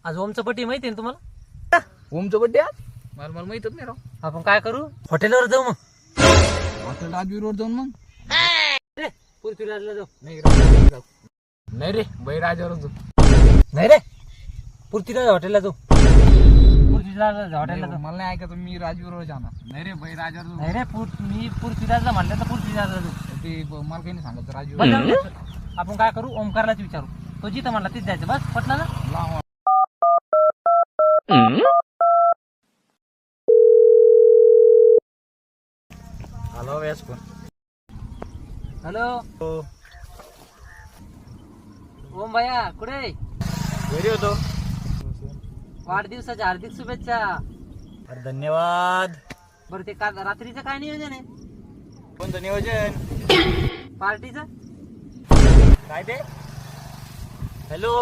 आज ओमचं बड्डे माहिती आहे ना तुम्हाला? ओमचं बड्डे आज मला माहितच नाही राव. आपण काय करू, हॉटेलवर जाऊ मग. हॉटेल राजवीरवर जाऊन मग रे पृथ्वीराजला जाऊ. नाही रे बैराजावर जाऊ. नाही रे पृथ्वीराज हॉटेलला जाऊ. पृथ्वीराज हॉटेलला जाऊ. मला नाही ऐकायचं, मी राजवीरवर जाणार. नाही रे बैराजावर जाऊ. नाही रे मी पृथ्वीराजला म्हणलं तर पृथ्वीराजला जाऊ. ते मला काही नाही सांगायचं राजवीर. बस आपण काय करू, ओमकारलाच विचारू. तो जिथं म्हणला तिथं जायचं. बस पटलं ना? लाव. हॅलो व्यास कोण? हॅलो ओम भैया कुठे? घरी होतो. वाढदिवसाच्या हार्दिक शुभेच्छा. अरे धन्यवाद. बरं ते काल रात्रीचं काय नियोजन आहे कोणतं नियोजन? पार्टीचं? काय ते? हॅलो